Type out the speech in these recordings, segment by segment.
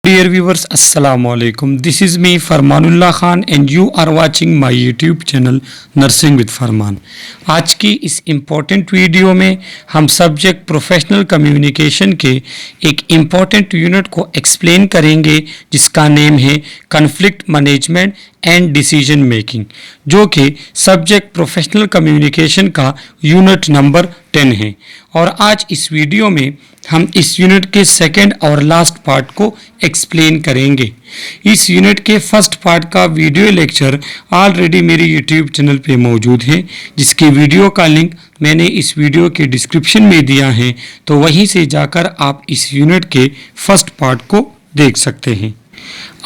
Dear viewers, Assalamu alaikum. This is me Farmanullah Khan and you are watching my YouTube channel Nursing with Farman. आज की इस important video में हम subject professional communication के एक important unit को explain करेंगे जिसका नेम है conflict management and decision making, जो कि सब्जेक्ट प्रोफेशनल कम्युनिकेशन का यूनिट नंबर 10 है। और आज इस वीडियो में हम इस यूनिट के सेकंड और लास्ट पार्ट को एक्सप्लेन करेंगे। इस यूनिट के फर्स्ट पार्ट का वीडियो लेक्चर ऑलरेडी मेरे यूट्यूब चैनल पे मौजूद है, जिसके वीडियो का लिंक मैंने इस वीडियो के डिस्क्रिप्शन में दिया है, तो वहीं से जाकर आप इस यूनिट के फर्स्ट पार्ट को देख सकते हैं।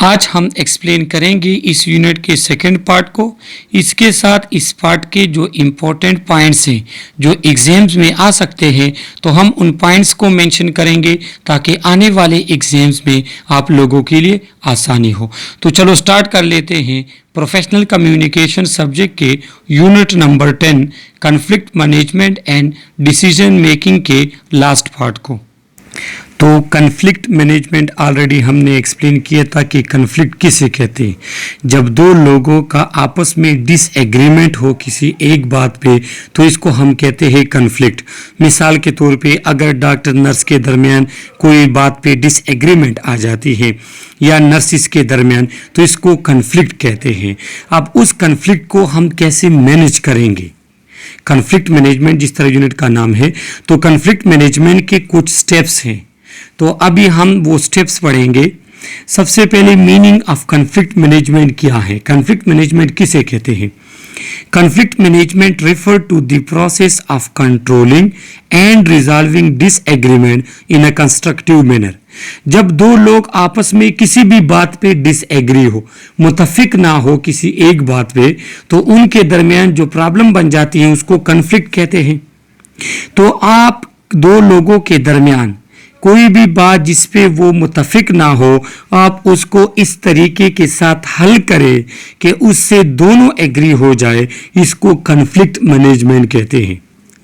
आज हम एक्सप्लेन करेंगे इस यूनिट के सेकंड पार्ट को। इसके साथ इस पार्ट के जो इम्पोर्टेंट पॉइंट्स हैं जो एग्जाम्स में आ सकते हैं, तो हम उन पॉइंट्स को मेंशन करेंगे ताकि आने वाले एग्जाम्स में आप लोगों के लिए आसानी हो। तो चलो स्टार्ट कर लेते हैं प्रोफेशनल कम्युनिकेशन सब्जेक्ट के unit number 10 conflict management and decision making के लास्ट पार्ट को। तो कॉन्फ्लिक्ट मैनेजमेंट ऑलरेडी हमने एक्सप्लेन किया था कि कॉन्फ्लिक्ट किसे कहते हैं। जब दो लोगों का आपस में डिसएग्रीमेंट हो किसी एक बात पे, तो इसको हम कहते हैं कॉन्फ्लिक्ट। मिसाल के तौर पे अगर डॉक्टर नर्स के दरमियान कोई बात पे डिसएग्रीमेंट आ जाती है या नर्सिस के दरमियान, तो इसको कॉन्फ्लिक्ट कहते हैं। अब उस कॉन्फ्लिक्ट को हम कैसे मैनेज करेंगे? कॉन्फ्लिक्ट मैनेजमेंट जिस तरह यूनिट का नाम है, तो कॉन्फ्लिक्ट मैनेजमेंट के कुछ स्टेप्स हैं, तो अभी हम वो स्टेप्स पढ़ेंगे। सबसे पहले मीनिंग ऑफ कॉन्फ्लिक्ट मैनेजमेंट क्या है? कॉन्फ्लिक्ट मैनेजमेंट किसे कहते हैं? Conflict management refer to the process of controlling and resolving disagreement in a constructive manner. जब दो लोग आपस में किसी भी बात पे डिसएग्री हो, मुतफिक ना हो किसी एक बात पे, तो उनके दरमियान जो प्रॉब्लम बन जाती है उसको कॉन्फ्लिक्ट कहते हैं। तो आप दो लोगों के दरमियान कोई भी बात जिस पे वो मुतफिक ना हो, आप उसको इस तरीके के साथ हल करें कि उससे दोनों एग्री हो जाए, इसको कॉन्फ्लिक्ट मैनेजमेंट कहते हैं।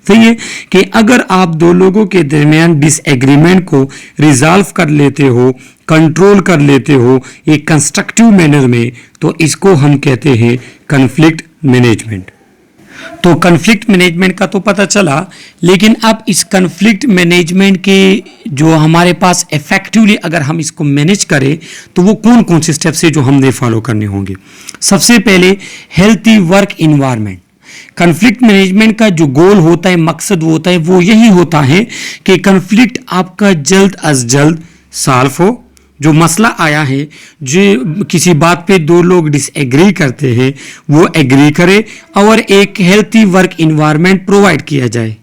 सही है कि अगर आप दो लोगों के दरमियान डिसएग्रीमेंट को रिजॉल्व कर लेते हो, कंट्रोल कर लेते हो एक कंस्ट्रक्टिव मैनर में, तो इसको हम कहते हैं कॉन्फ्लिक्ट मैनेजमेंट। तो कॉन्फ्लिक्ट मैनेजमेंट का तो पता चला, लेकिन अब इस कॉन्फ्लिक्ट मैनेजमेंट के जो हमारे पास इफेक्टिवली अगर हम इसको मैनेज करें, तो वो कौन कौन से स्टेप्स है जो हमने फॉलो करने होंगे। सबसे पहले healthy work environment. Conflict management का जो गोल होता है, मकसद होता है, वो यही होता है कि कॉन्फ्लिक्ट आपका जल्द अज जल्द सॉल्व हो। जो मसला आया है, जो किसी बात पे दो लोग डिसएग्री करते हैं, वो एग्री करे और एक हेल्थी वर्क इन्वायरमेंट प्रोवाइड किया जाए।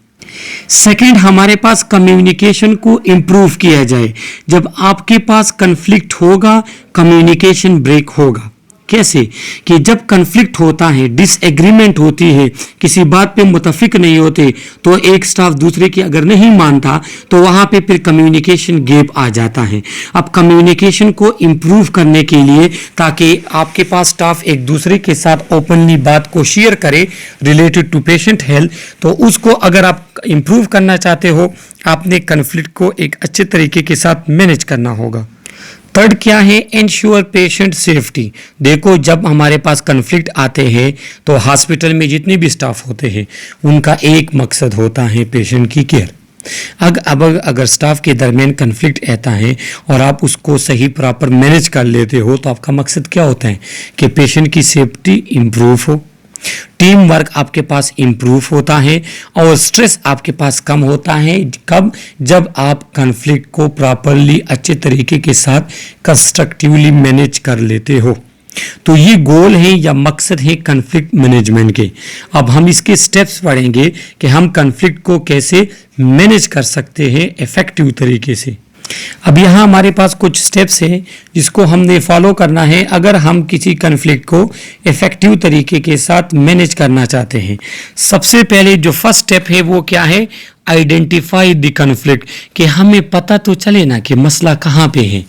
सेकंड, हमारे पास कम्युनिकेशन को इम्प्रूव किया जाए। जब आपके पास कॉन्फ्लिक्ट होगा, कम्युनिकेशन ब्रेक होगा। कैसे? कि जब कॉन्फ्लिक्ट होता है, डिसएग्रीमेंट होती है, किसी बात पे मुतफिक नहीं होते, तो एक स्टाफ दूसरे की अगर नहीं मानता, तो वहाँ पे फिर कम्युनिकेशन गैप आ जाता है। अब कम्युनिकेशन को इम्प्रूव करने के लिए, ताकि आपके पास स्टाफ एक दूसरे के साथ ओपनली बात को शेयर करे रिलेटेड टू पेशेंट हेल्थ, तो उसको अगर आप इम्प्रूव करना चाहते हो, आपने कॉन्फ्लिक्ट को एक अच्छे तरीके के साथ मैनेज करना होगा। थर्ड क्या है? Ensure patient safety. देखो, जब हमारे पास कॉन्फ्लिक्ट आते हैं, तो हॉस्पिटल में जितने भी स्टाफ होते हैं, उनका एक मकसद होता है पेशेंट की केयर। अगर स्टाफ के दरमियान कॉन्फ्लिक्ट आता है और आप उसको सही प्रॉपर मैनेज कर लेते हो, तो आपका मकसद क्या होता है कि पेशेंट की सेफ्टी इम्प्रूव हो, टीम वर्क आपके पास इम्प्रूव होता है और स्ट्रेस आपके पास कम होता है। कब? जब आप कॉन्फ्लिक्ट को प्रॉपरली अच्छे तरीके के साथ कंस्ट्रक्टिवली मैनेज कर लेते हो। तो ये गोल है या मकसद है कॉन्फ्लिक्ट मैनेजमेंट के। अब हम इसके स्टेप्स पढ़ेंगे कि हम कॉन्फ्लिक्ट को कैसे मैनेज कर सकते हैं इफेक्टिव तरीके से। अब यहाँ हमारे पास कुछ स्टेप्स हैं जिसको हमने फॉलो करना है अगर हम किसी कॉन्फ्लिक्ट को इफेक्टिव तरीके के साथ मैनेज करना चाहते हैं। सबसे पहले जो फर्स्ट स्टेप है वो क्या है? Identify the conflict. कि हमें पता तो चले ना कि मसला कहाँ पे है,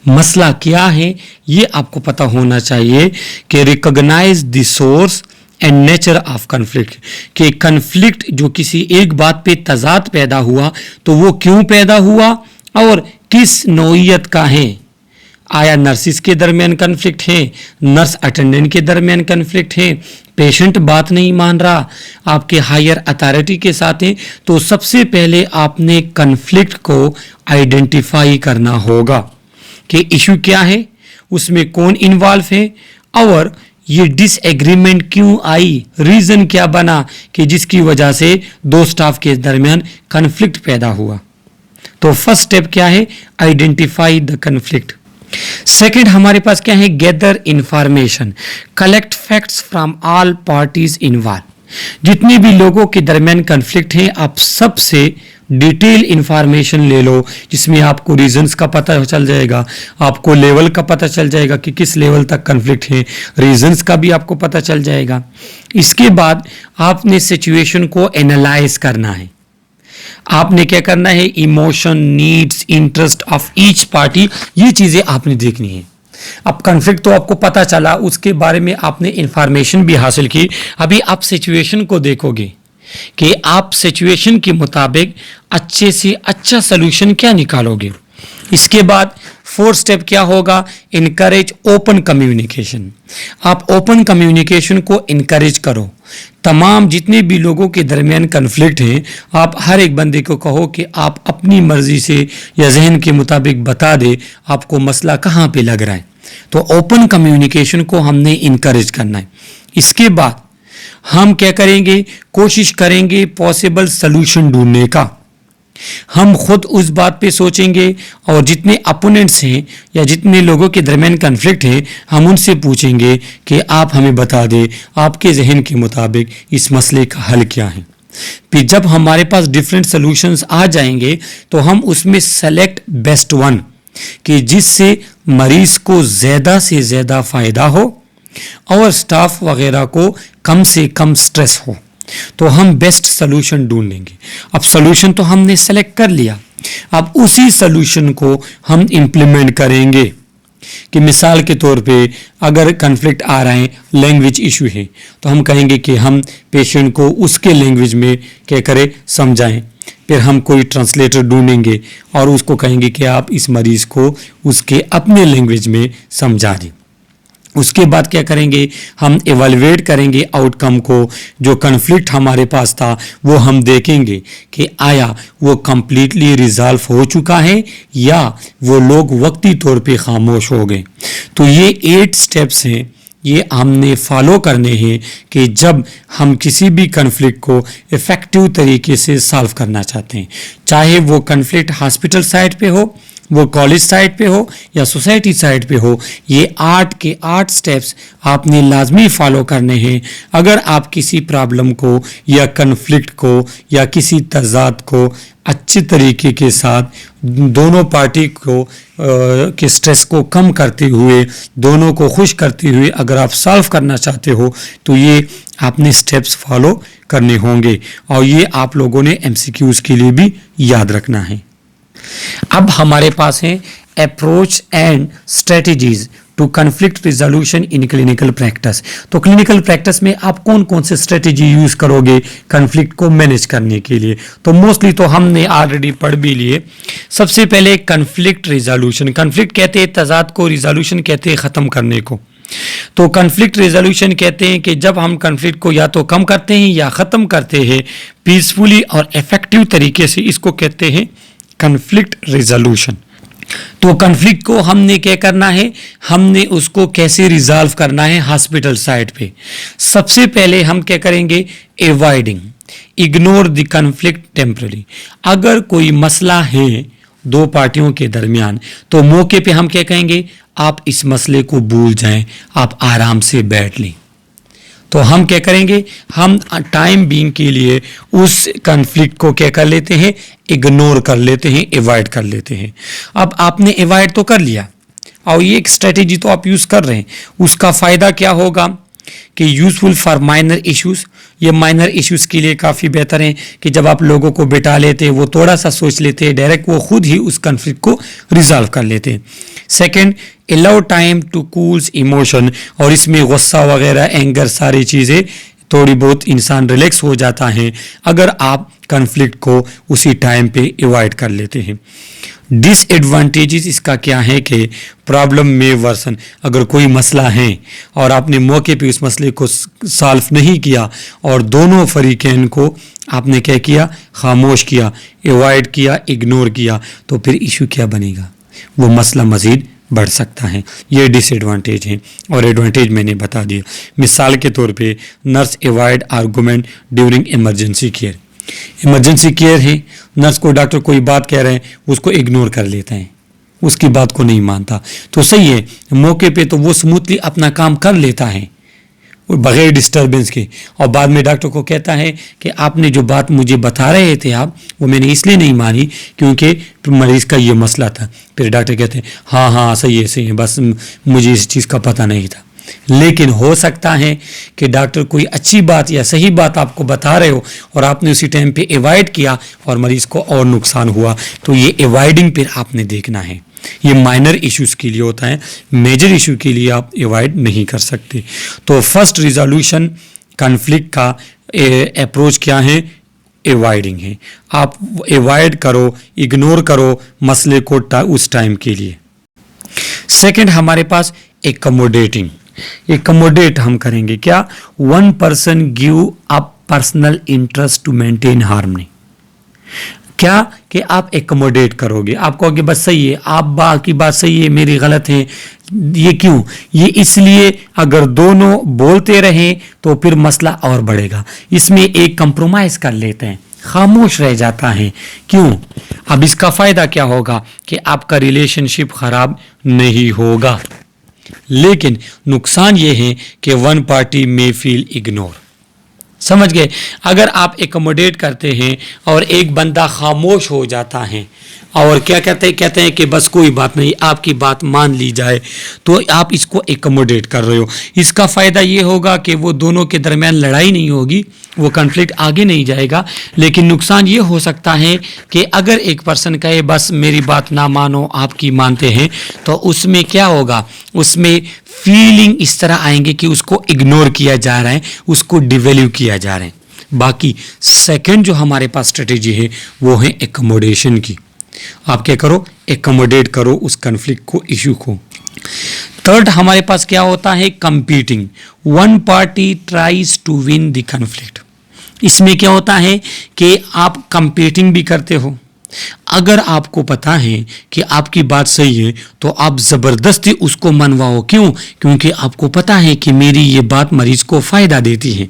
मसला क्या है, ये आपको पता होना चाहिए। कि recognize the source and nature of conflict. कि कॉन्फ्लिक्ट जो किसी एक बात पे तजाद पैदा हुआ, तो वो क्यों पैदा हुआ और किस नौइयत का है। आया नर्सिस के दरमियान कन्फ्लिक्ट है, नर्स अटेंडेंट के दरमियान कन्फ्लिक्ट है, पेशेंट बात नहीं मान रहा, आपके हायर अथॉरिटी के साथ है, तो सबसे पहले आपने कन्फ्लिक्ट को आइडेंटिफाई करना होगा कि इशू क्या है, उसमें कौन इन्वॉल्व है और ये डिसएग्रीमेंट क्यों आई, रीजन क्या बना कि जिसकी वजह से दो स्टाफ के दरमियान कन्फ्लिक्ट पैदा हुआ। तो फर्स्ट स्टेप क्या है, आइडेंटिफाई द कन्फ्लिक्ट। सेकंड हमारे पास क्या है, gather information, collect facts from all parties involve. जितने भी लोगों के दरमियान कन्फ्लिक्ट है, आप सबसे डिटेल इंफॉर्मेशन ले लो, जिसमें आपको रीजंस का पता चल जाएगा, आपको लेवल का पता चल जाएगा कि किस लेवल तक कन्फ्लिक्ट है, रीजंस का भी आपको पता चल जाएगा। इसके बाद आपने सिचुएशन को एनालाइज करना है। आपने क्या करना है, emotion, needs, interest of each party, ये चीजें आपने देखनी है। अब कन्फ्लिक्ट तो आपको पता चला, उसके बारे में आपने इंफॉर्मेशन भी हासिल की। अभी आप सिचुएशन को देखोगे कि आप सिचुएशन के मुताबिक अच्छे से अच्छा सलूशन क्या निकालोगे। इसके बाद फोर्थ स्टेप क्या होगा, इनकरेज ओपन कम्युनिकेशन। आप ओपन कम्युनिकेशन को इनकरेज करो। तमाम जितने भी लोगों के दरमियान कन्फ्लिक्ट हैं, आप हर एक बंदे को कहो कि आप अपनी मर्जी से या जहन के मुताबिक बता दे आपको मसला कहाँ पे लग रहा है। तो ओपन कम्युनिकेशन को हमने इनकरेज करना है। इसके बाद हम क्या करेंगे, कोशिश करेंगे पॉसिबल सलूशन ढूंढने का। हम खुद उस बात पे सोचेंगे और जितने अपोनेंट्स हैं या जितने लोगों के दरमियान कन्फ्लिक्ट है, हम उनसे पूछेंगे कि आप हमें बता दें आपके जहन के मुताबिक इस मसले का हल क्या है। फिर जब हमारे पास डिफरेंट सॉल्यूशंस आ जाएंगे तो हम उसमें सेलेक्ट बेस्ट वन कि जिससे मरीज को ज़्यादा से ज़्यादा फ़ायदा हो और स्टाफ वगैरह को कम से कम स्ट्रेस हो, तो हम बेस्ट सोल्यूशन ढूंढेंगे। अब सोल्यूशन तो हमने सेलेक्ट कर लिया, अब उसी सोल्यूशन को हम इम्प्लीमेंट करेंगे। कि मिसाल के तौर पे अगर कन्फ्लिक्ट आ रहा है, लैंग्वेज इशू है, तो हम कहेंगे कि हम पेशेंट को उसके लैंग्वेज में क्या करें, समझाएं। फिर हम कोई ट्रांसलेटर ढूंढेंगे और उसको कहेंगे कि आप इस मरीज़ को उसके अपने लैंग्वेज में समझा दें। उसके बाद क्या करेंगे, हम एवेलुएट करेंगे आउटकम को। जो कन्फ्लिक्ट हमारे पास था वो हम देखेंगे कि आया वो कम्प्लीटली रिजॉल्व हो चुका है या वो लोग वक्ती तौर पे खामोश हो गए। तो ये 8 स्टेप्स हैं, ये हमने फॉलो करने हैं कि जब हम किसी भी कन्फ्लिक्ट को इफ़ेक्टिव तरीके से सॉल्व करना चाहते हैं, चाहे वो कन्फ्लिक्ट हॉस्पिटल साइड पे हो, वो कॉलेज साइड पे हो या सोसाइटी साइड पे हो। ये 8 के 8 स्टेप्स आपने लाजमी फॉलो करने हैं अगर आप किसी प्रॉब्लम को या कन्फ्लिक्ट को या किसी तज़ाद को अच्छे तरीके के साथ दोनों पार्टी को के स्ट्रेस को कम करते हुए, दोनों को खुश करते हुए अगर आप सॉल्व करना चाहते हो तो ये आपने स्टेप्स फॉलो करने होंगे और ये आप लोगों ने MCQs के लिए भी याद रखना है। अब हमारे पास है approach and strategies to conflict resolution in clinical practice. तो क्लिनिकल प्रैक्टिस में आप कौन कौन से स्ट्रेटजी यूज करोगे कन्फ्लिक्ट को मैनेज करने के लिए? तो मोस्टली तो हमने ऑलरेडी पढ़ भी लिए। सबसे पहले कन्फ्लिक्ट रिजोल्यूशन, कन्फ्लिक्ट कहते हैं तजाद को, रिजोल्यूशन कहते हैं ख़त्म करने को। तो कन्फ्लिक्ट रिजोल्यूशन कहते हैं कि जब हम कन्फ्लिक्ट को या तो कम करते हैं या ख़त्म करते हैं पीसफुली और इफेक्टिव तरीके से, इसको कहते हैं कन्फ्लिक्ट रिजोल्यूशन। तो कन्फ्लिक्ट को हमने क्या करना है, हमने उसको कैसे रिजॉल्व करना है हॉस्पिटल साइड पे। सबसे पहले हम क्या करेंगे, avoiding, ignore the conflict temporary. अगर कोई मसला है दो पार्टियों के दरमियान तो मौके पे हम क्या कहेंगे, आप इस मसले को भूल जाएं, आप आराम से बैठ लें। तो हम क्या करेंगे, हम टाइम बीइंग के लिए उस कन्फ्लिक्ट को क्या कर लेते हैं, इग्नोर कर लेते हैं, अवॉइड कर लेते हैं। अब आपने अवॉइड तो कर लिया और ये एक स्ट्रेटेजी तो आप यूज़ कर रहे हैं, उसका फ़ायदा क्या होगा कि यूज़फुल फॉर माइनर इश्यूज़। ये माइनर इश्यूज़ के लिए काफ़ी बेहतर है कि जब आप लोगों को बिठा लेते हैं, वो थोड़ा सा सोच लेते हैं, डायरेक्ट वो खुद ही उस कन्फ्लिक्ट को रिजॉल्व कर लेते हैं। Second, allow time to cools emotion, और इसमें गुस्सा वगैरह, एंगर, सारी चीज़ें थोड़ी बहुत इंसान रिलैक्स हो जाता है अगर आप कन्फ्लिक्ट को उसी टाइम पे अवॉइड कर लेते हैं। डिसएडवांटेजेस इसका क्या है कि प्रॉब्लम में वर्सन, अगर कोई मसला है और आपने मौके पे उस मसले को सॉल्व नहीं किया और दोनों फरीकैन को आपने क्या किया, खामोश किया, अवॉइड किया, इग्नोर किया, तो फिर इशू क्या बनेगा, वो मसला मज़ीद बढ़ सकता है। ये डिसएडवांटेज है और एडवांटेज मैंने बता दिया। मिसाल के तौर पे nurse avoid argument during emergency care. Emergency care है, नर्स को डॉक्टर कोई बात कह रहे हैं, उसको इग्नोर कर लेते हैं, उसकी बात को नहीं मानता, तो सही है, मौके पे तो वो स्मूथली अपना काम कर लेता है बगैर डिस्टर्बेंस के, और बाद में डॉक्टर को कहता है कि आपने जो बात मुझे बता रहे थे आप, वो मैंने इसलिए नहीं मानी क्योंकि मरीज़ का ये मसला था। फिर डॉक्टर कहते हैं हाँ हाँ सही है, बस मुझे इस चीज़ का पता नहीं था। लेकिन हो सकता है कि डॉक्टर कोई अच्छी बात या सही बात आपको बता रहे हो और आपने उसी टाइम पे अवॉइड किया और मरीज़ को और नुकसान हुआ, तो ये अवॉइडिंग फिर आपने देखना है। ये माइनर इश्यूज़ के लिए होता है, मेजर इशू के लिए आप अवॉइड नहीं कर सकते। तो फर्स्ट रिजोल्यूशन कॉन्फ्लिक्ट का अप्रोच क्या है, अवॉइडिंग है। आप अवॉइड करो, इग्नोर करो मसले को उस टाइम के लिए। सेकंड हमारे पास एकमोडेटिंग। एकमोडेट हम करेंगे क्या, one person give up personal interest to maintain harmony. क्या कि आप एकमोडेट करोगे, आप कहोगे बस सही है, आप बाकी बात सही है, मेरी गलत है। ये क्यों, ये इसलिए अगर दोनों बोलते रहें तो फिर मसला और बढ़ेगा। इसमें एक कंप्रोमाइज कर लेते हैं, खामोश रह जाता है। क्यों, अब इसका फायदा क्या होगा कि आपका रिलेशनशिप खराब नहीं होगा, लेकिन नुकसान ये है कि वन पार्टी में फील इग्नोर। समझ गए, अगर आप एकमोडेट करते हैं और एक बंदा खामोश हो जाता है और क्या कहते हैं कि बस कोई बात नहीं, आपकी बात मान ली जाए, तो आप इसको एकमोडेट कर रहे हो। इसका फ़ायदा ये होगा कि वो दोनों के दरमियान लड़ाई नहीं होगी, वो कॉन्फ्लिक्ट आगे नहीं जाएगा। लेकिन नुकसान ये हो सकता है कि अगर एक पर्सन कहे बस मेरी बात ना मानो, आपकी मानते हैं, तो उसमें क्या होगा, उसमें फीलिंग इस तरह आएंगे कि उसको इग्नोर किया जा रहा है, उसको डिवैल्यू किया जा रहा है। बाकी सेकंड जो हमारे पास स्ट्रेटेजी है वो है एकमोडेशन की। आप क्या करो, एकमोडेट करो उस कॉन्फ्लिक्ट को, इशू को। थर्ड हमारे पास क्या होता है, competing. One party tries to win the conflict. इसमें क्या होता है कि आप कंपीटिंग भी करते हो। अगर आपको पता है कि आपकी बात सही है तो आप ज़बरदस्ती उसको मनवाओ। क्यों, क्योंकि आपको पता है कि मेरी ये बात मरीज को फ़ायदा देती है।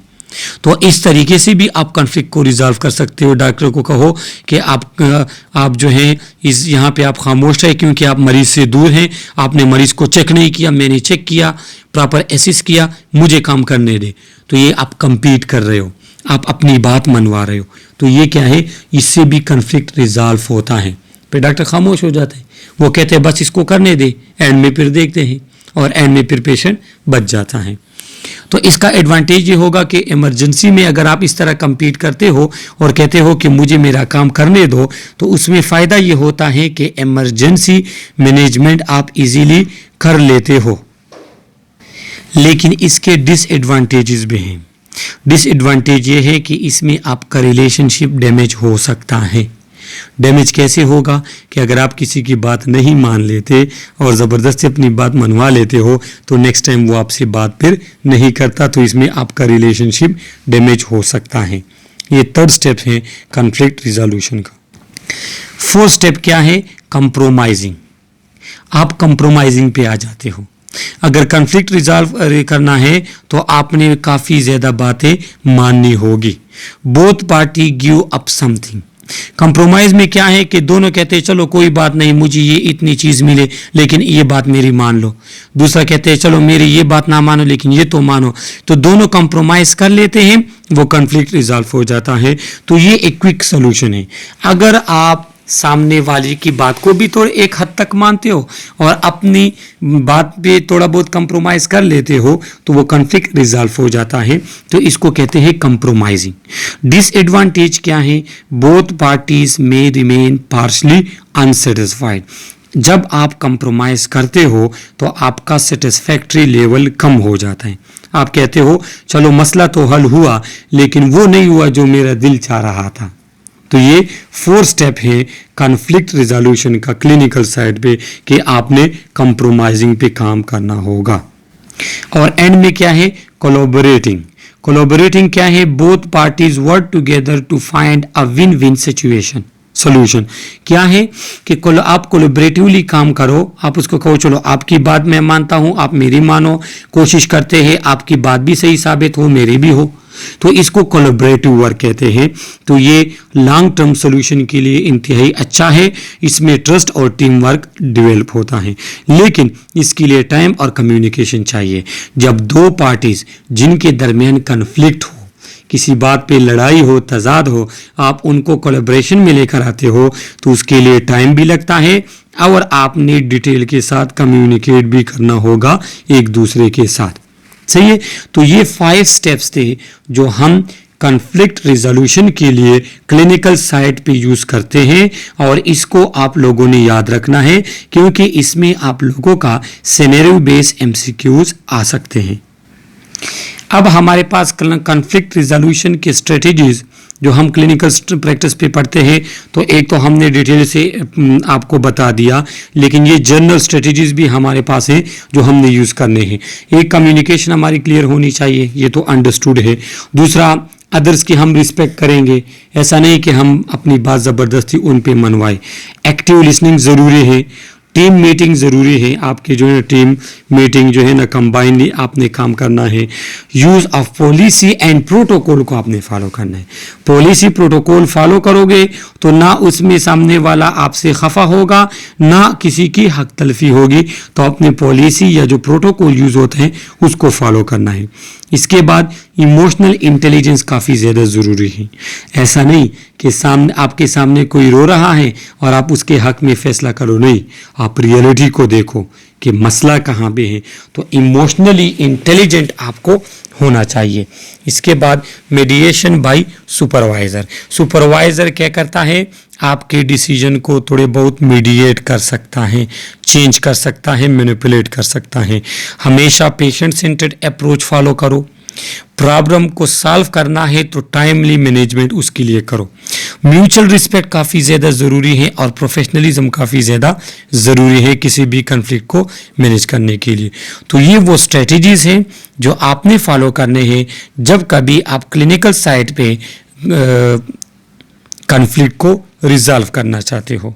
तो इस तरीके से भी आप कॉन्फ्लिक्ट को रिजॉल्व कर सकते हो। डॉक्टर को कहो कि आप जो है इस यहाँ पे आप खामोश रहे क्योंकि आप मरीज से दूर हैं, आपने मरीज को चेक नहीं किया, मैंने चेक किया, प्रॉपर एसिस किया, मुझे काम करने दे। तो ये आप कंपीट कर रहे हो, आप अपनी बात मनवा रहे हो। तो ये क्या है, इससे भी कॉन्फ्लिक्ट रिजॉल्व होता है। फिर डॉक्टर खामोश हो जाते हैं, वो कहते हैं बस इसको करने दे, एंड में फिर देखते हैं और एंड में फिर पेशेंट बच जाता है। तो इसका एडवांटेज ये होगा कि इमरजेंसी में अगर आप इस तरह compete करते हो और कहते हो कि मुझे मेरा काम करने दो, तो उसमें फ़ायदा ये होता है कि इमरजेंसी मैनेजमेंट आप इजीली कर लेते हो। लेकिन इसके डिसएडवांटेजेस भी हैं। डिसएडवांटेज ये है कि इसमें आपका रिलेशनशिप डैमेज हो सकता है। डैमेज कैसे होगा कि अगर आप किसी की बात नहीं मान लेते और ज़बरदस्ती अपनी बात मनवा लेते हो तो नेक्स्ट टाइम वो आपसे बात फिर नहीं करता, तो इसमें आपका रिलेशनशिप डैमेज हो सकता है। ये थर्ड स्टेप है कॉन्फ्लिक्ट रिजोल्यूशन का। फोर्थ स्टेप क्या है, कंप्रोमाइजिंग। आप कंप्रोमाइजिंग पे आ जाते हो। अगर कॉन्फ्लिक्ट रिजॉल्व करना है तो आपने काफ़ी ज़्यादा बातें माननी होगी। Both party give up something. Compromise में क्या है कि दोनों कहते हैं चलो कोई बात नहीं, मुझे ये इतनी चीज़ मिले लेकिन ये बात मेरी मान लो। दूसरा कहते हैं चलो मेरी ये बात ना मानो लेकिन ये तो मानो। तो दोनों कंप्रोमाइज़ कर लेते हैं, वो कॉन्फ्लिक्ट रिजॉल्व हो जाता है। तो ये एक क्विक सोल्यूशन है। अगर आप सामने वाले की बात को भी तो एक हद तक मानते हो और अपनी बात पे थोड़ा बहुत कंप्रोमाइज़ कर लेते हो तो वो कॉन्फ्लिक्ट रिजॉल्व हो जाता है। तो इसको कहते हैं कंप्रोमाइजिंग। डिसएडवांटेज क्या है, बोथ पार्टीज में रिमेन पार्शली अनसेटिस्फाइड। जब आप कंप्रोमाइज़ करते हो तो आपका सेटिस्फैक्ट्री लेवल कम हो जाता है। आप कहते हो चलो मसला तो हल हुआ लेकिन वो नहीं हुआ जो मेरा दिल चाह रहा था। तो ये 4 स्टेप है कॉन्फ्लिक्ट रिजोल्यूशन का क्लिनिकल साइड पे कि आपने कंप्रोमाइजिंग पे काम करना होगा। और एंड में क्या है, कोलैबोरेटिंग क्या है, both parties work together to find a win win situation solution. क्या है कि आप कोलैबोरेटिवली काम करो, आप उसको कहो चलो आपकी बात मैं मानता हूं, आप मेरी मानो, कोशिश करते हैं आपकी बात भी सही साबित हो, मेरी भी हो, तो इसको कोलैबोरेटिव वर्क कहते हैं। तो ये लॉन्ग टर्म सॉल्यूशन के लिए इंतहाई अच्छा है, इसमें ट्रस्ट और टीम वर्क डेवलप होता है, लेकिन इसके लिए टाइम और कम्युनिकेशन चाहिए। जब 2 पार्टीज जिनके दरमियान कन्फ्लिक्ट हो, किसी बात पे लड़ाई हो, तजाद हो, आप उनको कोलैबोरेशन में लेकर आते हो तो उसके लिए टाइम भी लगता है और आपने डिटेल के साथ कम्युनिकेट भी करना होगा एक दूसरे के साथ। सही है, तो ये 5 स्टेप्स थे जो हम कॉन्फ्लिक्ट रिजोल्यूशन के लिए क्लिनिकल साइट पे यूज करते हैं और इसको आप लोगों ने याद रखना है क्योंकि इसमें आप लोगों का सिनेरियो बेस्ड एमसीक्यूज आ सकते हैं। अब हमारे पास कॉन्फ्लिक्ट रिजोल्यूशन के स्ट्रेटेजीज जो हम क्लिनिकल प्रैक्टिस पे पढ़ते हैं, तो एक तो हमने डिटेल से आपको बता दिया, लेकिन ये जनरल स्ट्रेटेजीज भी हमारे पास हैं जो हमने यूज़ करने हैं। एक, कम्युनिकेशन हमारी क्लियर होनी चाहिए, ये तो अंडरस्टूड है। दूसरा, अदर्स की हम रिस्पेक्ट करेंगे, ऐसा नहीं कि हम अपनी बात ज़बरदस्ती उन पे मनवाएं। एक्टिव लिसनिंग ज़रूरी है, टीम मीटिंग ज़रूरी है, आपकी जो है टीम मीटिंग जो है ना कंबाइनली आपने काम करना है। Use of policy and protocol को आपने फॉलो करना है। पॉलिसी प्रोटोकॉल फॉलो करोगे तो ना उसमें सामने वाला आपसे खफा होगा, ना किसी की हक तलफी होगी, तो अपने पॉलिसी या जो प्रोटोकॉल यूज़ होते हैं उसको फॉलो करना है। इसके बाद इमोशनल इंटेलिजेंस काफ़ी ज़्यादा ज़रूरी है। ऐसा नहीं कि आपके सामने कोई रो रहा है और आप उसके हक में फैसला करो, नहीं, आप रियलिटी को देखो कि मसला कहाँ पे है, तो इमोशनली इंटेलिजेंट आपको होना चाहिए। इसके बाद मीडिएशन बाय सुपरवाइज़र क्या करता है, आपके डिसीजन को थोड़े बहुत मीडिएट कर सकता है, चेंज कर सकता है, मैनिपुलेट कर सकता है। हमेशा पेशेंट सेंटर्ड अप्रोच फॉलो करो। प्रॉब्लम को सॉल्व करना है तो टाइमली मैनेजमेंट उसके लिए करो। म्यूचुअल रिस्पेक्ट काफ़ी ज़्यादा ज़रूरी है और प्रोफेशनलिज्म काफ़ी ज़्यादा ज़रूरी है किसी भी कन्फ्लिक्ट को मैनेज करने के लिए। तो ये वो स्ट्रेटजीज़ हैं जो आपने फॉलो करने हैं जब कभी आप क्लिनिकल साइट पे कन्फ्लिक्ट को रिजॉल्व करना चाहते हो।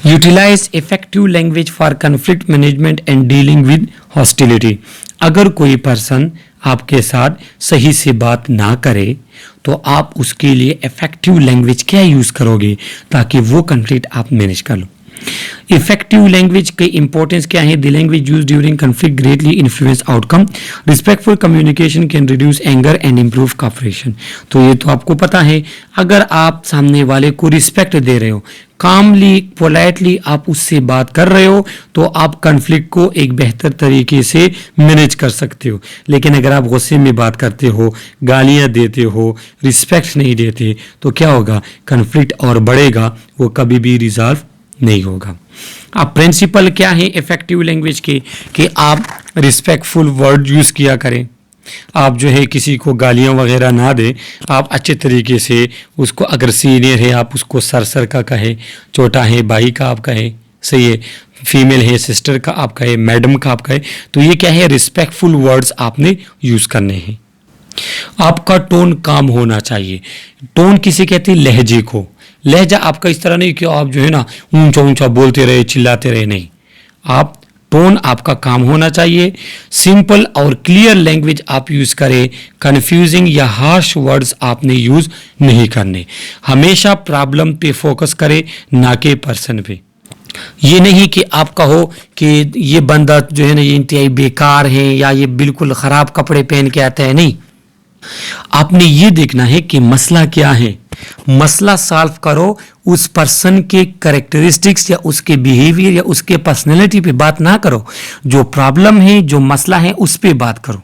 Utilize effective language for conflict management and dealing with hostility. अगर कोई पर्सन आपके साथ सही से बात ना करे तो आप उसके लिए इफेक्टिव लैंग्वेज क्या यूज़ करोगे ताकि वो कन्फ्लिक्ट आप मैनेज कर लो। इफेक्टिव लैंग्वेज के इंपॉर्टेंस क्या है, the language use during conflict greatly influence outcome. Respectful communication can reduce anger and improve cooperation. तो ये तो आपको पता है, अगर आप सामने वाले को रिस्पेक्ट दे रहे हो, कामली पोलाइटली आप उससे बात कर रहे हो, तो आप कन्फ्लिक्ट को एक बेहतर तरीके से मैनेज कर सकते हो। लेकिन अगर आप गुस्से में बात करते हो, गालियां देते हो, रिस्पेक्ट नहीं देते, तो क्या होगा, कन्फ्लिक्ट और बढ़ेगा, वो कभी भी रिजॉल्व नहीं होगा। अब प्रिंसिपल क्या है इफेक्टिव लैंग्वेज के, कि आप रिस्पेक्टफुल वर्ड यूज़ किया करें, आप जो है किसी को गालियां वगैरह ना दें, आप अच्छे तरीके से उसको, अगर सीनियर है आप उसको सर का कहे, छोटा है भाई का आप कहे, सही है, फीमेल है सिस्टर का आप कहे, मैडम का आप कहे। तो ये क्या है, रिस्पेक्टफुल वर्ड्स आपने यूज़ करने हैं। आपका टोन काम होना चाहिए। टोन किसे कहते हैं, लहजे को। लहजा आपका इस तरह नहीं कि आप जो है ना ऊंचा ऊंचा बोलते रहे, चिल्लाते रहे, नहीं, आप टोन आपका काम होना चाहिए। सिंपल और क्लियर लैंग्वेज आप यूज़ करें, कन्फ्यूजिंग या हार्श वर्ड्स आपने यूज़ नहीं करने। हमेशा प्रॉब्लम पे फोकस करें, ना कि पर्सन पे। ये नहीं कि आप कहो कि ये बंदा जो है ना ये इंतहाई बेकार है या ये बिल्कुल ख़राब कपड़े पहन के आता है, नहीं, आपने ये देखना है कि मसला क्या है। मसला सॉल्व करो, उस पर्सन के कैरेक्टरिस्टिक्स या उसके बिहेवियर या उसके पर्सनैलिटी पे बात ना करो, जो प्रॉब्लम है, जो मसला है, उस पे बात करो।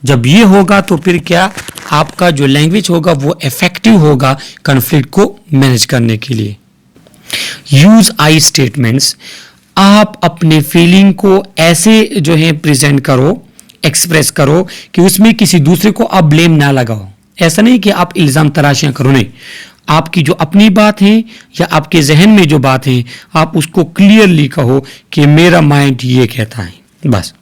जब ये होगा तो फिर क्या, आपका जो लैंग्वेज होगा वो इफेक्टिव होगा कॉन्फ्लिक्ट को मैनेज करने के लिए। Use I statements. आप अपने फीलिंग को ऐसे जो है प्रेजेंट करो, एक्सप्रेस करो कि उसमें किसी दूसरे को आप ब्लेम ना लगाओ। ऐसा नहीं कि आप इल्ज़ाम तराशियां करो, नहीं, आपकी जो अपनी बात है या आपके जहन में जो बात है, आप उसको क्लियरली कहो कि मेरा माइंड ये कहता है, बस।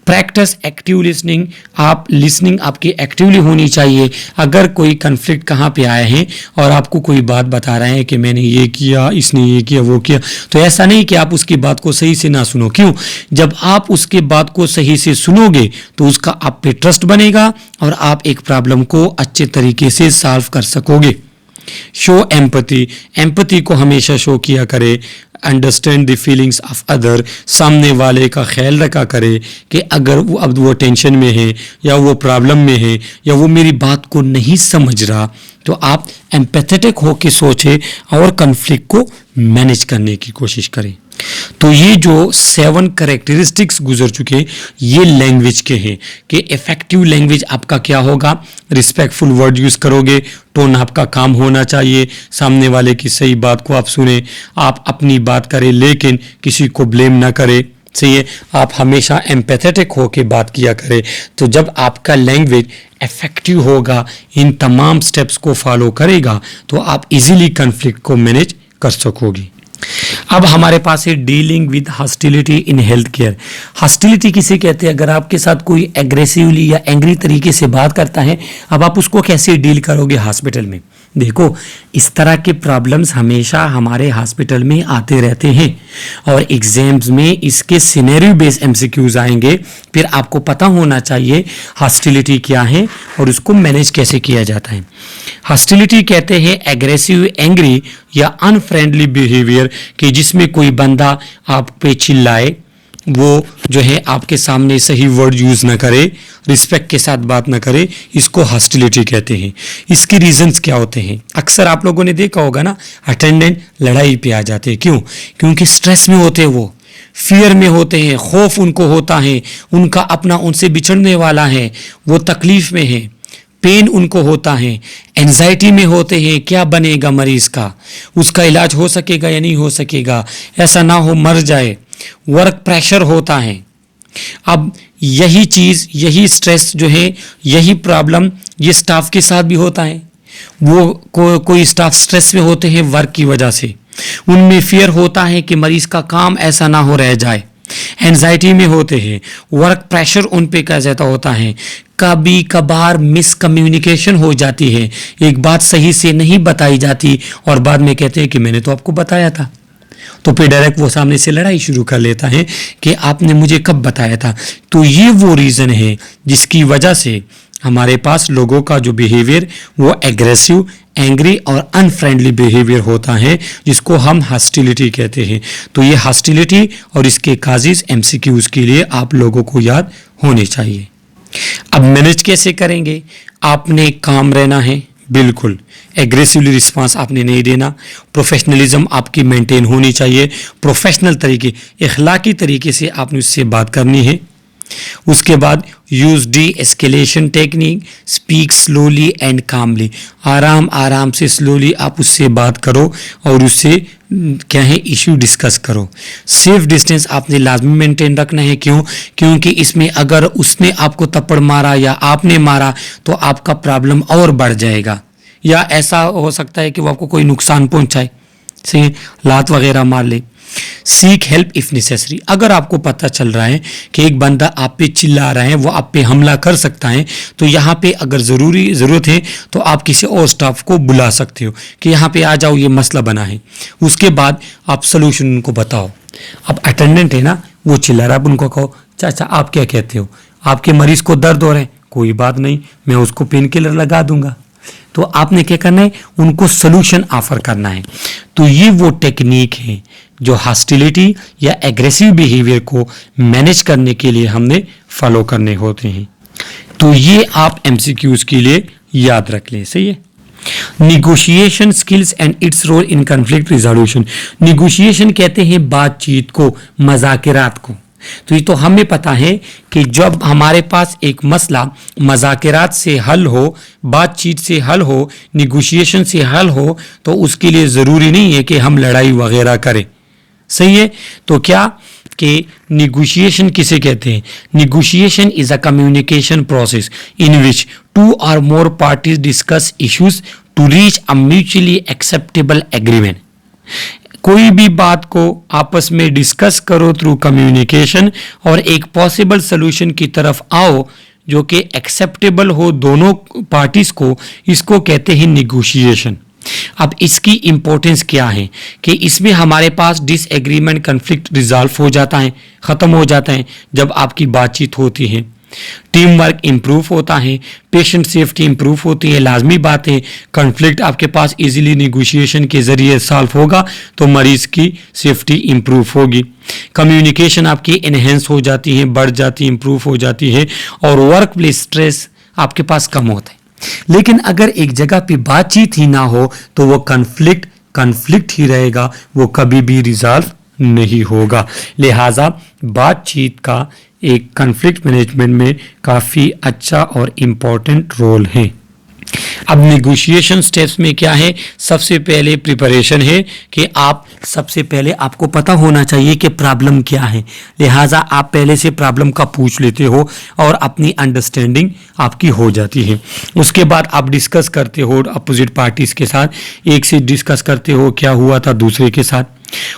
प्रैक्टिस एक्टिव लिसनिंग, आप लिसनिंग आपकी एक्टिवली होनी चाहिए। अगर कोई कन्फ्लिक्ट कहाँ पे आए हैं और आपको कोई बात बता रहे हैं कि मैंने ये किया, इसने ये किया, वो किया, तो ऐसा नहीं कि आप उसकी बात को सही से ना सुनो। क्यों? जब आप उसके बात को सही से सुनोगे तो उसका आप पे ट्रस्ट बनेगा और आप एक प्रॉब्लम को अच्छे तरीके से सॉल्व कर सकोगे। शो एम्पैथी, एम्पैथी को हमेशा शो किया करे। Understand the feelings of other, सामने वाले का ख्याल रखा करे कि अगर वो अब वो टेंशन में है या वो प्रॉब्लम में है या वो मेरी बात को नहीं समझ रहा, तो आप एम्पैथेटिक होकर सोचें और कन्फ्लिक्ट को मैनेज करने की कोशिश करें। तो ये जो 7 कैरेक्टरिस्टिक्स गुजर चुके, ये लैंग्वेज के हैं कि इफेक्टिव लैंग्वेज आपका क्या होगा। रिस्पेक्टफुल वर्ड यूज़ करोगे, टोन आपका काम होना चाहिए, सामने वाले की सही बात को आप सुने, आप अपनी बात करें लेकिन किसी को ब्लेम ना करें, सही है। आप हमेशा एम्पैथेटिक होकर बात किया करें। तो जब आपका लैंग्वेज इफेक्टिव होगा, इन तमाम स्टेप्स को फॉलो करेगा, तो आप इजीली कन्फ्लिक्ट को मैनेज कर सकोगे। अब हमारे पास है dealing with hostility in health care. Hostility किसे कहते हैं? अगर आपके साथ कोई एग्रेसिवली या एंग्री तरीके से बात करता है, अब आप उसको कैसे डील करोगे हॉस्पिटल में? देखो, इस तरह के प्रॉब्लम्स हमेशा हमारे हॉस्पिटल में आते रहते हैं और एग्जाम्स में इसके सिनेरियो बेस्ड एमसीक्यूज आएंगे। फिर आपको पता होना चाहिए हॉस्टिलिटी क्या है और उसको मैनेज कैसे किया जाता है। हॉस्टिलिटी कहते हैं एग्रेसिव, एंग्री या अनफ्रेंडली बिहेवियर, कि जिसमें कोई बंदा आप पे चिल्लाए, वो जो है आपके सामने सही वर्ड यूज़ ना करे, रिस्पेक्ट के साथ बात ना करे, इसको हॉस्टिलिटी कहते हैं। इसके रीजंस क्या होते हैं? अक्सर आप लोगों ने देखा होगा ना, अटेंडेंट लड़ाई पे आ जाते हैं। क्यों? क्योंकि स्ट्रेस में होते हैं, वो फियर में होते हैं, खौफ उनको होता है, उनका अपना उनसे बिछड़ने वाला है, वो तकलीफ में है, पेन उनको होता है, एंजाइटी में होते हैं, क्या बनेगा मरीज का, उसका इलाज हो सकेगा या नहीं हो सकेगा, ऐसा ना हो मर जाए, वर्क प्रेशर होता है। अब यही चीज़, यही स्ट्रेस जो है, यही प्रॉब्लम ये स्टाफ के साथ भी होता है। वो कोई स्टाफ स्ट्रेस में होते हैं वर्क की वजह से, उनमें फियर होता है कि मरीज का काम ऐसा ना हो रह जाए, एंजाइटी में होते हैं, वर्क प्रेशर उन पे का ज़्यादा होता है, कभी कभार मिसकम्युनिकेशन हो जाती है, एक बात सही से नहीं बताई जाती और बाद में कहते हैं कि मैंने तो आपको बताया था। तो फिर डायरेक्ट वो सामने से लड़ाई शुरू कर लेता है कि आपने मुझे कब बताया था। तो ये वो रीज़न है जिसकी वजह से हमारे पास लोगों का जो बिहेवियर वो एग्रेसिव, एंग्री और अनफ्रेंडली बिहेवियर होता है, जिसको हम हॉस्टिलिटी कहते हैं। तो ये हॉस्टिलिटी और इसके काजेज एमसीक्यूज के लिए आप लोगों को याद होने चाहिए। अब मैनेज कैसे करेंगे? आपने काम रहना है, बिल्कुल एग्रेसिवली रिस्पांस आपने नहीं देना, प्रोफेशनलिज्म आपकी मेंटेन होनी चाहिए, प्रोफेशनल तरीके, इखलाकी तरीके से आपने उससे बात करनी है। उसके बाद use de-escalation technique, speak slowly and calmly, आराम आराम से स्लोली आप उससे बात करो और उससे क्या है इश्यू डिस्कस करो। सेफ डिस्टेंस आपने लाजमी मेंटेन रखना है। क्यों? क्योंकि इसमें अगर उसने आपको थप्पड़ मारा या आपने मारा तो आपका प्रॉब्लम और बढ़ जाएगा, या ऐसा हो सकता है कि वो आपको कोई नुकसान पहुंचाए, से लात वगैरह मार ले। सीक हेल्प इफ नेसेसरी, अगर आपको पता चल रहा है कि एक बंदा आप पे चिल्ला रहा है, वो आप पे हमला कर सकता है, तो यहाँ पे अगर ज़रूरत है तो आप किसी और स्टाफ को बुला सकते हो कि यहाँ पे आ जाओ, ये मसला बना है। उसके बाद आप सलूशन उनको बताओ। अब अटेंडेंट है ना, वो चिल्ला रहा है, आप उनको कहो चाचा आप क्या कहते हो, आपके मरीज को दर्द हो रहा है, कोई बात नहीं, मैं उसको पेन किलर लगा दूंगा। तो आपने क्या करना है, उनको सलूशन ऑफर करना है। तो ये वो टेक्निक है जो हॉस्टिलिटी या एग्रेसिव बिहेवियर को मैनेज करने के लिए हमने फॉलो करने होते हैं। तो ये आप एमसीक्यूज के लिए याद रख लें, सही है। Negotiation skills and its role in conflict resolution, negotiation कहते हैं बातचीत को, मज़ाकिरात को। तो ये तो हमें पता है कि जब हमारे पास एक मसला मज़ाकिरात से हल हो, बातचीत से हल हो, निगोशिएशन से हल हो, तो उसके लिए ज़रूरी नहीं है कि हम लड़ाई वगैरह करें, सही है। तो क्या कि निगोशिएशन किसे कहते हैं? Negotiation is a communication process in which 2 or more parties discuss issues to reach a mutually acceptable agreement. कोई भी बात को आपस में डिस्कस करो थ्रू कम्युनिकेशन और एक पॉसिबल सोल्यूशन की तरफ आओ जो कि एक्सेप्टेबल हो दोनों पार्टीज को, इसको कहते हैं निगोशिएशन। अब इसकी इंपॉर्टेंस क्या है कि इसमें हमारे पास डिसएग्रीमेंट, कन्फ्लिक्ट रिजॉल्व हो जाता है, ख़त्म हो जाता है जब आपकी बातचीत होती है। टीम वर्क इंप्रूव होता है, पेशेंट सेफ्टी इंप्रूव होती है। लाजमी बात है, कॉन्फ्लिक्ट आपके पास इजीली निगोशिएशन के ज़रिए सॉल्व होगा तो मरीज़ की सेफ्टी इंप्रूव होगी। कम्युनिकेशन आपकी इनहेंस हो जाती है, बढ़ जाती है, इंप्रूव हो जाती है और वर्क प्लेस स्ट्रेस आपके पास कम होता है। लेकिन अगर एक जगह पे बातचीत ही ना हो तो वो कन्फ्लिक्ट ही रहेगा, वो कभी भी रिजॉल्व नहीं होगा। लिहाजा बातचीत का एक कन्फ्लिक्ट मैनेजमेंट में काफ़ी अच्छा और इम्पॉर्टेंट रोल है। अब नेगोशिएशन स्टेप्स में क्या है, सबसे पहले प्रिपरेशन है कि आप सबसे पहले आपको पता होना चाहिए कि प्रॉब्लम क्या है। लिहाजा आप पहले से प्रॉब्लम का पूछ लेते हो और अपनी अंडरस्टैंडिंग आपकी हो जाती है। उसके बाद आप डिस्कस करते हो अपोजिट पार्टीज के साथ, एक से डिस्कस करते हो क्या हुआ था दूसरे के साथ।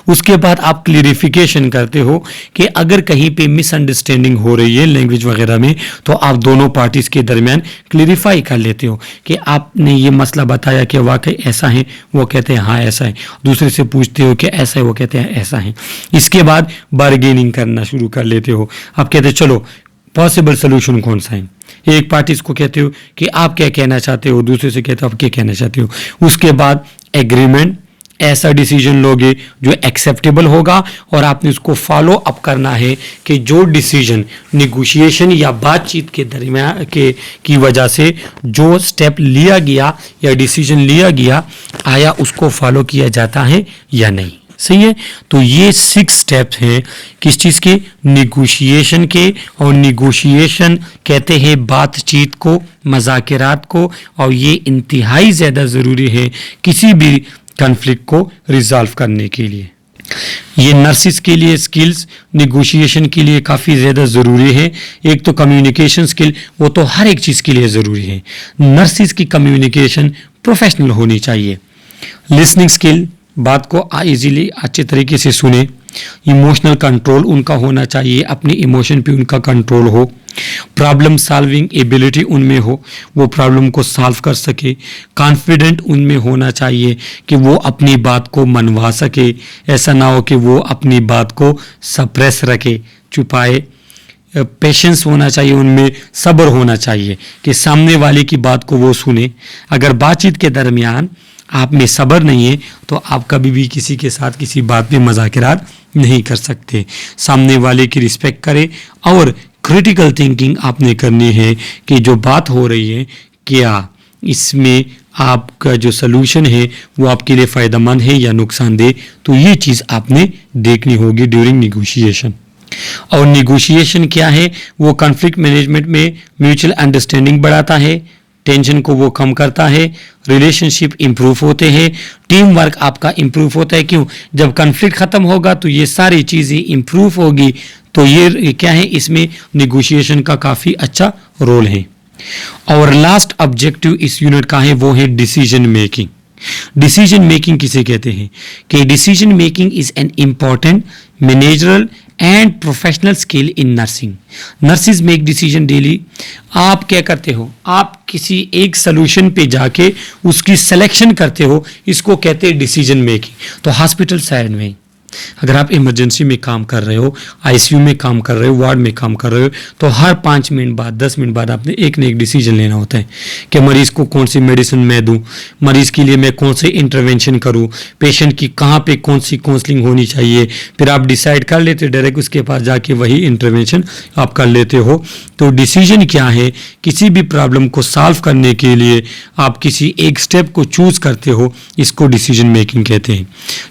उसके बाद आप क्लियरिफिकेशन करते हो कि अगर कहीं पे मिसअंडरस्टैंडिंग हो रही है लैंग्वेज वगैरह में तो आप दोनों पार्टीज के दरमियान क्लियरिफाई कर लेते हो कि आपने ये मसला बताया कि वाकई ऐसा है, वो कहते हैं हाँ ऐसा है। दूसरे से पूछते हो कि ऐसा है, वो कहते हैं ऐसा है। इसके बाद बार्गेनिंग करना शुरू कर लेते हो। आप कहते हो चलो पॉसिबल सोल्यूशन कौन सा है। एक पार्टी को कहते हो कि आप क्या कहना चाहते हो, दूसरे से कहते हो आप क्या कहना चाहते हो। उसके बाद एग्रीमेंट, ऐसा डिसीजन लोगे जो एक्सेप्टेबल होगा और आपने उसको फॉलो अप करना है कि जो डिसीजन निगोशिएशन या बातचीत के दरमियान की वजह से जो स्टेप लिया गया या डिसीजन लिया गया, आया उसको फॉलो किया जाता है या नहीं। सही है। तो ये 6 स्टेप्स हैं किस चीज़ के, निगोशिएशन के। और निगोशिएशन कहते हैं बातचीत को, मज़ाकरात को, और ये इंतहाई ज़्यादा ज़रूरी है किसी भी कॉन्फ्लिक्ट को रिजॉल्व करने के लिए। ये नर्सिस के लिए स्किल्स निगोशिएशन के लिए काफ़ी ज़्यादा ज़रूरी है। एक तो कम्युनिकेशन स्किल, वो तो हर एक चीज़ के लिए ज़रूरी है। नर्सिस की कम्युनिकेशन प्रोफेशनल होनी चाहिए। लिसनिंग स्किल, बात को इजीली अच्छे तरीके से सुने। इमोशनल कंट्रोल उनका होना चाहिए, अपने इमोशन पे उनका कंट्रोल हो। प्रॉब्लम सॉल्विंग एबिलिटी उनमें हो, वो प्रॉब्लम को सॉल्व कर सके। कॉन्फिडेंट उनमें होना चाहिए कि वो अपनी बात को मनवा सके, ऐसा ना हो कि वो अपनी बात को सप्रेस रखे, छुपाए। पेशेंस होना चाहिए उनमें, सब्र होना चाहिए कि सामने वाले की बात को वो सुने। अगर बातचीत के दरमियान आप में सब्र नहीं है तो आप कभी भी किसी के साथ किसी बात पे मज़ाकरात नहीं कर सकते। सामने वाले की रिस्पेक्ट करें और क्रिटिकल थिंकिंग आपने करनी है कि जो बात हो रही है क्या इसमें आपका जो सलूशन है वो आपके लिए फ़ायदेमंद है या नुकसानदेह। तो ये चीज़ आपने देखनी होगी ड्यूरिंग निगोशिएशन। और निगोशिएशन क्या है, वो कॉन्फ्लिक्ट मैनेजमेंट में म्यूचुअल अंडरस्टैंडिंग बढ़ाता है, टेंशन को वो कम करता है, रिलेशनशिप इंप्रूव होते हैं, टीम वर्क आपका इंप्रूव होता है। क्यों, जब कॉन्फ्लिक्ट ख़त्म होगा तो ये सारी चीज़ें इंप्रूव होगी। तो ये क्या है, इसमें निगोशिएशन का काफ़ी अच्छा रोल है। और लास्ट ऑब्जेक्टिव इस यूनिट का है वो है डिसीजन मेकिंग। डिसीजन मेकिंग किसे कहते हैं कि decision making is an important managerial and professional skill in nursing. Nurses make decision daily. आप क्या करते हो, आप किसी एक सोल्यूशन पे जाके उसकी सिलेक्शन करते हो, इसको कहते हैं डिसीजन मेकिंग। तो हॉस्पिटल साइड में अगर आप इमरजेंसी में काम कर रहे हो, आईसीयू में काम कर रहे हो, वार्ड में काम कर रहे हो, तो हर 5 मिनट बाद 10 मिनट बाद आपने एक न एक डिसीजन लेना होता है कि मरीज़ को कौन सी मेडिसिन मैं दूं, मरीज़ के लिए मैं कौन से इंटरवेंशन करूं, पेशेंट की कहाँ पे कौन सी काउंसलिंग होनी चाहिए। फिर आप डिसाइड कर लेते हो, डायरेक्ट उसके पास जाके वही इंटरवेंशन आप कर लेते हो। तो डिसीजन क्या है, किसी भी प्रॉब्लम को सॉल्व करने के लिए आप किसी एक स्टेप को चूज़ करते हो, इसको डिसीजन मेकिंग कहते हैं।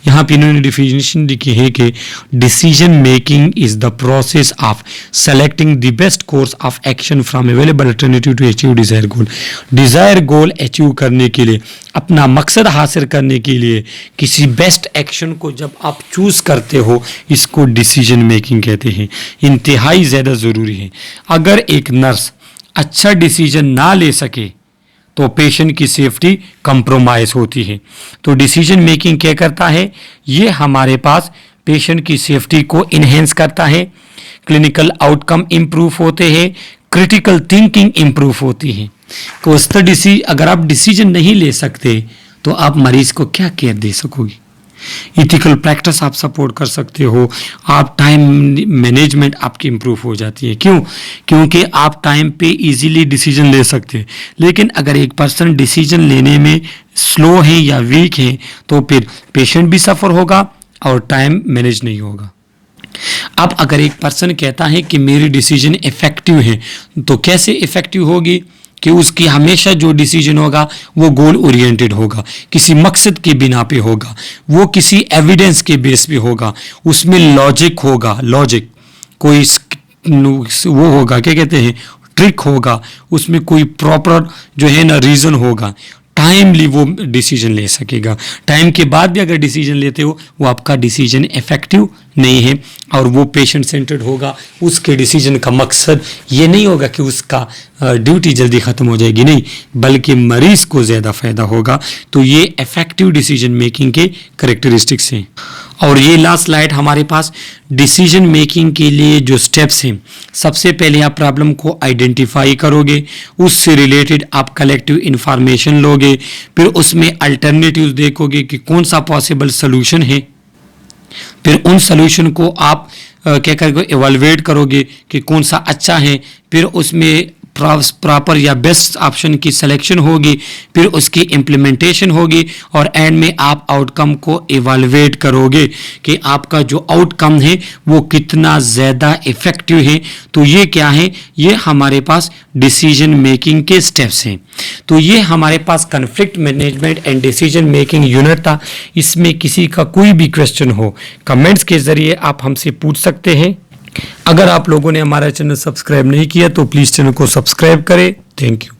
यहाँ पर इन्होंने डिफिनेशन लिखी है कि decision making is the process of selecting the best course of action from available alternative to achieve desire goal. Desire goal achieve करने के लिए, अपना मकसद हासिल करने के लिए किसी बेस्ट एक्शन को जब आप चूज करते हो, इसको डिसीजन मेकिंग कहते हैं। इंतहाई ज़्यादा ज़रूरी है। अगर एक नर्स अच्छा डिसीजन ना ले सके तो पेशेंट की सेफ्टी कंप्रोमाइज होती है। तो डिसीजन मेकिंग क्या करता है, ये हमारे पास पेशेंट की सेफ्टी को इन्हेंस करता है, क्लिनिकल आउटकम इंप्रूव होते हैं, क्रिटिकल थिंकिंग इंप्रूव होती है। अगर आप डिसीजन नहीं ले सकते तो आप मरीज को क्या केयर दे सकोगे। इथिकल प्रैक्टिस आप सपोर्ट कर सकते हो, आप टाइम मैनेजमेंट आपकी इंप्रूव हो जाती है। क्यों? क्योंकि आप टाइम पे इजीली डिसीजन ले सकते हैं। लेकिन अगर एक पर्सन डिसीजन लेने में स्लो है या वीक है तो फिर पेशेंट भी सफ़र होगा और टाइम मैनेज नहीं होगा। अब अगर एक पर्सन कहता है कि मेरी डिसीजन इफेक्टिव है, तो कैसे इफेक्टिव होगी कि उसकी हमेशा जो डिसीजन होगा वो गोल ओरिएंटेड होगा, किसी मकसद के बिना पे होगा, वो किसी एविडेंस के बेस पे होगा, उसमें लॉजिक होगा, लॉजिक कोई वो होगा, क्या कहते हैं, ट्रिक होगा, उसमें कोई प्रॉपर जो है ना रीज़न होगा, टाइमली वो डिसीजन ले सकेगा। टाइम के बाद भी अगर डिसीजन लेते हो वो आपका डिसीजन इफेक्टिव नहीं है और वो पेशेंट सेंटर्ड होगा। उसके डिसीजन का मकसद ये नहीं होगा कि उसका ड्यूटी जल्दी ख़त्म हो जाएगी, नहीं, बल्कि मरीज को ज़्यादा फ़ायदा होगा। तो ये इफेक्टिव डिसीजन मेकिंग के करेक्टरिस्टिक्स हैं। और ये लास्ट स्लाइड हमारे पास डिसीजन मेकिंग के लिए जो स्टेप्स हैं, सबसे पहले आप प्रॉब्लम को आइडेंटिफाई करोगे, उससे रिलेटेड आप कलेक्टिव इंफॉर्मेशन लोगे, फिर उसमें अल्टरनेटिव्स देखोगे कि कौन सा पॉसिबल सोल्यूशन है, फिर उन सोल्यूशन को आप क्या करोगे, एवेलुएट करोगे कि कौन सा अच्छा है, फिर उसमें प्रॉपर या बेस्ट ऑप्शन की सिलेक्शन होगी, फिर उसकी इम्प्लीमेंटेशन होगी और एंड में आप आउटकम को एवेलुएट करोगे कि आपका जो आउटकम है वो कितना ज़्यादा इफेक्टिव है। तो ये क्या है, ये हमारे पास डिसीजन मेकिंग के स्टेप्स हैं। तो ये हमारे पास conflict management and decision making unit था। इसमें किसी का कोई भी क्वेश्चन हो, कमेंट्स के ज़रिए आप हमसे पूछ सकते हैं। अगर आप लोगों ने हमारा चैनल सब्सक्राइब नहीं किया तो प्लीज़ चैनल को सब्सक्राइब करें। Thank you.